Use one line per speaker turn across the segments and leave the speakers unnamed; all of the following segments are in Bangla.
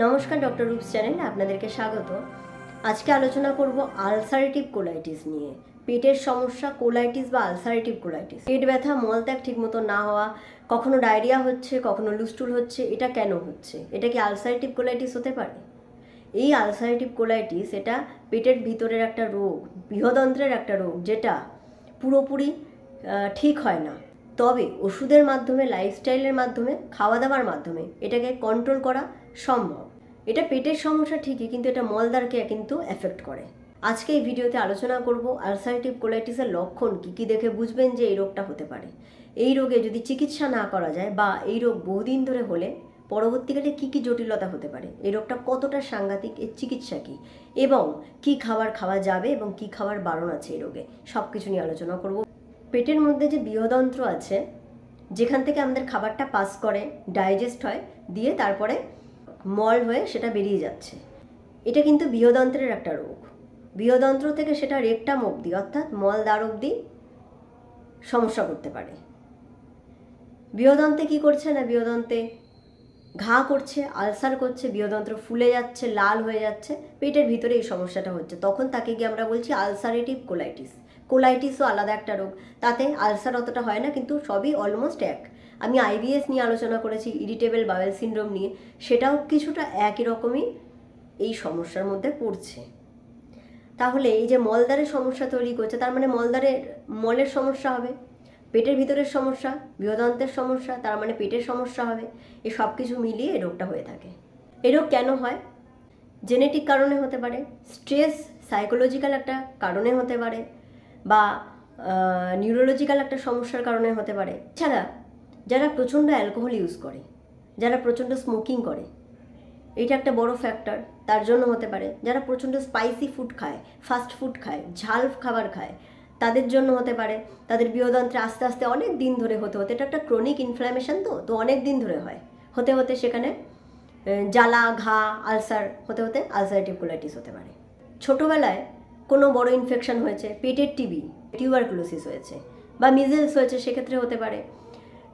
নমস্কার, ডক্টর রূপস চ্যানেলে আপনাদেরকে স্বাগত। আজকে আলোচনা করব আলসারেটিভ কোলাইটিস নিয়ে। পেটের সমস্যা, কোলাইটিস বা আলসারেটিভ কোলাইটিস, পেট ব্যথা, মলত্যাগ ঠিকমতো না হওয়া, কখনো ডায়রিয়া হচ্ছে, কখনো লুস্টুল হচ্ছে, এটা কেন হচ্ছে? এটা কি আলসারেটিভ কোলাইটিস হতে পারে? এই আলসারেটিভ কোলাইটিস এটা পেটের ভিতরের একটা রোগ, বৃহদন্ত্রের একটা রোগ, যেটা পুরোপুরি ঠিক হয় না। তবে ওষুধের মাধ্যমে, লাইফস্টাইলের মাধ্যমে, খাওয়া দাওয়ার মাধ্যমে এটাকে কন্ট্রোল করা সম্ভব। এটা পেটের সমস্যা ঠিকই, কিন্তু এটা মলদ্বারকে কিন্তু এফেক্ট করে। আজকে এই ভিডিওতে আলোচনা করব আলসারেটিভ কোলাইটিসের লক্ষণ কী কী দেখে বুঝবেন যে এই রোগটা হতে পারে। এই রোগে যদি চিকিৎসা না করা যায় বা এই রোগ বহুদিন ধরে হলে পরবর্তীকালে কী কী জটিলতা হতে পারে, এই রোগটা কতটা সাংঘাতিক, এর চিকিৎসা কী, এবং কী খাবার খাওয়া যাবে এবং কী খাবার বারণ আছে এই রোগে, সব কিছু নিয়ে আলোচনা করব। পেটের মধ্যে যে বৃহদন্ত্র আছে, যেখান থেকে আমাদের খাবারটা পাস করে, ডাইজেস্ট হয়, দিয়ে তারপরে মল হয়ে সেটা বেরিয়ে যাচ্ছে, এটা কিন্তু বৃহদন্ত্রের একটা রোগ। বৃহদন্ত্র থেকে সেটা রেকটাম অবধি, অর্থাৎ মলদ্বার অবধি সমস্যা করতে পারে। বৃহদন্তে কি করছে না, বৃহদন্তে ঘা করছে, আলসার করছে, বৃহদন্ত্র ফুলে যাচ্ছে, লাল হয়ে যাচ্ছে, পেটের ভিতরে এই সমস্যাটা হচ্ছে। তখন তাকে গিয়ে আমরা বলছি আলসারেটিভ কোলাইটিস। কোলাইটিসও আলাদা একটা রোগ, তাতে আলসার অতটা হয় না, কিন্তু সবই অলমোস্ট এক। আমি আইবিএস নিয়ে আলোচনা করেছি, ইরিটেবল বাওয়েল সিনড্রোম নিয়ে, সেটাও কিছুটা একই রকমই এই সমস্যার মধ্যে পড়ছে। তাহলে এই যে মলদ্বারের সমস্যা তৈরি করছে, তার মানে মলের সমস্যা হবে, পেটের ভিতরের সমস্যা, বৃহদন্ত্রের সমস্যা, তার মানে পেটের সমস্যা হবে। এই সব কিছু মিলিয়ে এই রোগটা হয়ে থাকে। এই রোগ কেন হয়? জেনেটিক কারণে হতে পারে, স্ট্রেস, সাইকোলজিক্যাল একটা কারণে হতে পারে, বা নিউরোলজিক্যাল একটা সমস্যার কারণে হতে পারে। এছাড়া যারা প্রচণ্ড অ্যালকোহল ইউজ করে, যারা প্রচণ্ড স্মোকিং করে, এটা একটা বড় ফ্যাক্টর, তার জন্য হতে পারে। যারা প্রচণ্ড স্পাইসি ফুড খায়, ফাস্ট ফুড খায়, ঝাল খাবার খায়, তাদের জন্য হতে পারে। তাদের বৃহদন্ত্রে আস্তে আস্তে অনেক দিন ধরে হতে হতে, এটা একটা ক্রনিক ইনফ্ল্যামেশন, তো অনেক দিন ধরে হয়, হতে হতে সেখানে জ্বালা, ঘা, আলসার হতে হতে আলসারেটিভ কোলাইটিস হতে পারে। ছোটোবেলায় কোনো বড় ইনফেকশন হয়েছে, পেটের টিবি, টিউবারকুলোসিস হয়েছে, বা মিজেলস হয়েছে, সেক্ষেত্রে হতে পারে।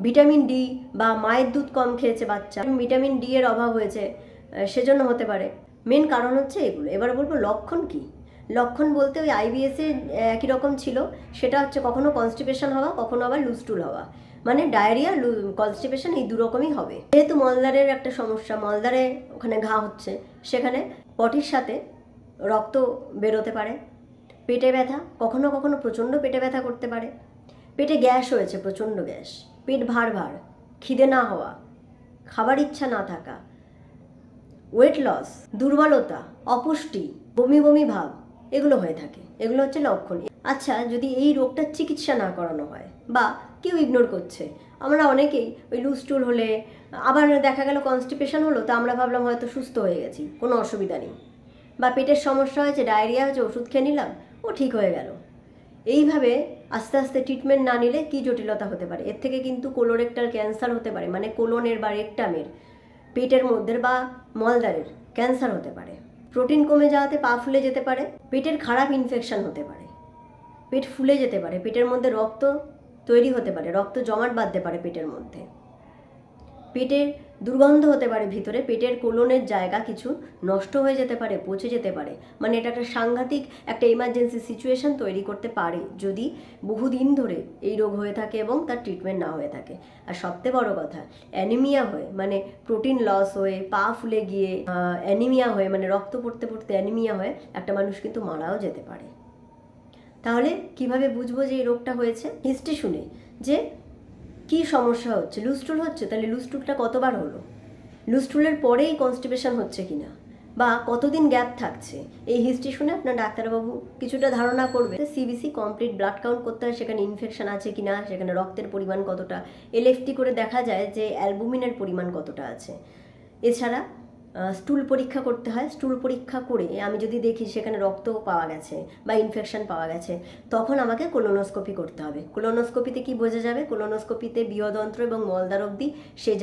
ভিটামিন ডি বা মায়ের দুধ কম খেয়েছে বাচ্চা, ভিটামিন ডি এর অভাব হয়েছে, সেজন্য হতে পারে। মেন কারণ হচ্ছে এগুলো। এবার বলবো লক্ষণ কি। লক্ষণ বলতে ওই আইবিএসে একই রকম ছিল, সেটা হচ্ছে কখনো কনস্টিপেশন হওয়া, কখনো আবার লুস্টুল হওয়া, মানে ডায়রিয়া, কনস্টিপেশন, এই দুরকমই হবে। যেহেতু মলদ্বারের একটা সমস্যা, মলদ্বারে ওখানে ঘা হচ্ছে, সেখানে পটির সাথে রক্ত বেরোতে পারে। পেটে ব্যথা, কখনো কখনো প্রচণ্ড পেটে ব্যথা করতে পারে। পেটে গ্যাস হয়েছে, প্রচণ্ড গ্যাস, পেট ভার ভার, খিদে না হওয়া, খাবার ইচ্ছা না থাকা, ওয়েট লস, দুর্বলতা, অপুষ্টি, বমি বমি ভাব, এগুলো হয়ে থাকে। এগুলো হচ্ছে লক্ষণ। আচ্ছা, যদি এই রোগটার চিকিৎসা না করানো হয় বা কেউ ইগনোর করছে, আমরা অনেকেই ওই লুস্টুল হলে, আবার দেখা গেল কনস্টিপেশন হলো, তো আমরা ভাবলাম হয়তো সুস্থ হয়ে গেছি, কোনো অসুবিধা নেই, বা পেটের সমস্যা হয়েছে, ডায়রিয়া হয়েছে, ওষুধ খেয়ে নিলাম, ও ঠিক হয়ে গেল। এইভাবে আস্তে আস্তে ট্রিটমেন্ট না নিলে কী জটিলতা হতে পারে। এর থেকে কিন্তু কোলোরেক্টাল ক্যান্সার হতে পারে, মানে কোলনের বা রেকটামের, পেটের মধ্যে বা মলদ্বারের ক্যান্সার হতে পারে। প্রোটিন কমে যাওয়াতে পা ফুলে যেতে পারে, পেটের খারাপ ইনফেকশন হতে পারে, পেট ফুলে যেতে পারে, পেটের মধ্যে রক্ত তৈরি হতে পারে, রক্ত জমাট বাঁধতে পারে পেটের মধ্যে, পেটের দুর্গন্ধ হতে পারে ভিতরে, পেটের কোলনের জায়গা কিছু নষ্ট হয়ে যেতে পারে, পচে যেতে পারে। মানে এটা একটা সাংঘাতিক একটা ইমার্জেন্সি সিচুয়েশন তৈরি করতে পারে যদি বহুদিন ধরে এই রোগ হয়ে থাকে এবং তার ট্রিটমেন্ট না হয়ে থাকে। আর সবচেয়ে বড় কথা, অ্যানিমিয়া হয়ে, মানে প্রোটিন লস হয়ে, পা ফুলে গিয়ে অ্যানিমিয়া হয়ে, মানে রক্ত পড়তে পড়তে অ্যানিমিয়া হয়ে একটা মানুষ কিন্তু মারাও যেতে পারে। তাহলে কিভাবে বুঝবো যে এই রোগটা হয়েছে? হিস্ট্রি শুনে যে কি সমস্যা হচ্ছে। লুস্টুল হচ্ছে, তাহলে লুস্টুলটা কতবার হলো, লুস্টুলের পরেই কনস্টিপেশন হচ্ছে কিনা, বা কতদিন গ্যাপ থাকছে, এই হিস্ট্রি শুনে আপনার ডাক্তারবাবু কিছুটা ধারণা করবে। সিবিসি কমপ্লিট ব্লাড কাউন্ট করতে হয়, সেখানে ইনফেকশন আছে কিনা, সেখানে রক্তের পরিমাণ কতটা, এলএফটি করে দেখা যায় যে অ্যালবুমিনের পরিমাণ কতটা আছে। এছাড়া স্টুল পরীক্ষা করতে হয়, স্টুল পরীক্ষা করে আমি যদি দেখি সেখানে রক্ত পাওয়া গেছে বা ইনফেকশন পাওয়া গেছে, তখন আমাকে কোলোনোস্কোপি করতে হবে। কোলোনোস্কোপিতে কি বোঝা যাবে? কোলোনোস্কোপিতে বৃহদন্ত্র এবং মলদ্বার অবধি সেই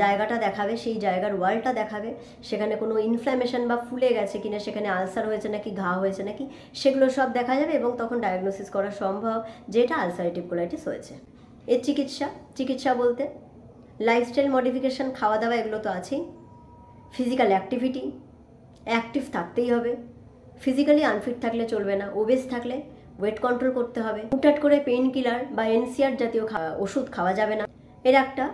জায়গাটা দেখাবে, সেই জায়গার ওয়ালটা দেখাবে, সেখানে কোনো ইনফ্ল্যামেশন বা ফুলে গেছে কিনা, সেখানে আলসার হয়েছে নাকি, ঘা হয়েছে নাকি, সেগুলো সব দেখা যাবে এবং তখন ডায়াগনোসিস করা সম্ভব যে এটা আলসারেটিভ কোলাইটিস হয়েছে। এর চিকিৎসা বলতে লাইফস্টাইল মডিফিকেশন, খাওয়া দাওয়া, এগুলো তো আছেই। ফিজিক্যাল অ্যাক্টিভিটি, অ্যাক্টিভ থাকতেই হবে। ফিজিক্যালি আনফিট থাকলে চলবে না। ওবেস থাকলে ওয়েট কন্ট্রোল করতে হবে। হুটহাট করে পেইন কিলার বা এনসিআর জাতীয় ওষুধ খাওয়া যাবে না। এর একটা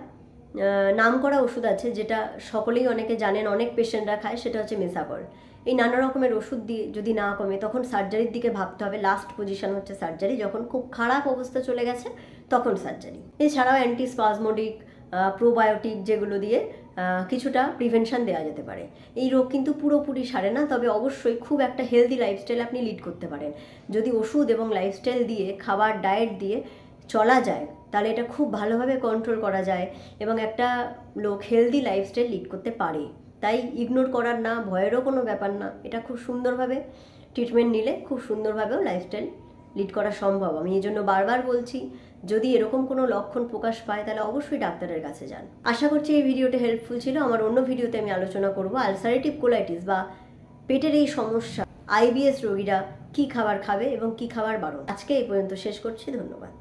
নামকরা ওষুধ আছে যেটা সকলেই অনেকে জানেন, অনেক পেশেন্টরা খায়, সেটা হচ্ছে মেসাকল। এই নানা রকমের ওষুধ দিয়ে যদি না কমে তখন সার্জারির দিকে ভাবতে হবে। লাস্ট পজিশন হচ্ছে সার্জারি। যখন খুব খারাপ অবস্থা চলে গেছে তখন সার্জারি। এছাড়াও অ্যান্টিস্পাজমোডিক, প্রোবায়োটিক যেগুলো দিয়ে কিছুটা প্রিভেনশন দেওয়া যেতে পারে। এই রোগ কিন্তু পুরোপুরি সারে না, তবে অবশ্যই খুব একটা হেলদি লাইফস্টাইল আপনি লিড করতে পারেন। যদি ওষুধ এবং লাইফস্টাইল দিয়ে, খাবার ডায়েট দিয়ে চলা যায় তাহলে এটা খুব ভালোভাবে কন্ট্রোল করা যায় এবং একটা লোক হেলদি লাইফস্টাইল লিড করতে পারে। তাই ইগনোর করার না, ভয়েরও কোনো ব্যাপার না। এটা খুব সুন্দরভাবে ট্রিটমেন্ট নিলে খুব সুন্দরভাবেও লাইফস্টাইল লিড করা সম্ভব। আমি এই জন্য বারবার বলছি, যদি এরকম কোনো লক্ষণ প্রকাশ পায় তাহলে অবশ্যই ডাক্তারের কাছে যান। আশা করছি এই ভিডিওটা হেল্পফুল ছিল। আমার অন্য ভিডিওতে আমি আলোচনা করব আলসারেটিভ কোলাইটিস বা পেটের এই সমস্যা, আইবিএস রোগীরা কী খাবার খাবে এবং কী খাবার বারণ। আজকে এই পর্যন্ত শেষ করছি। ধন্যবাদ।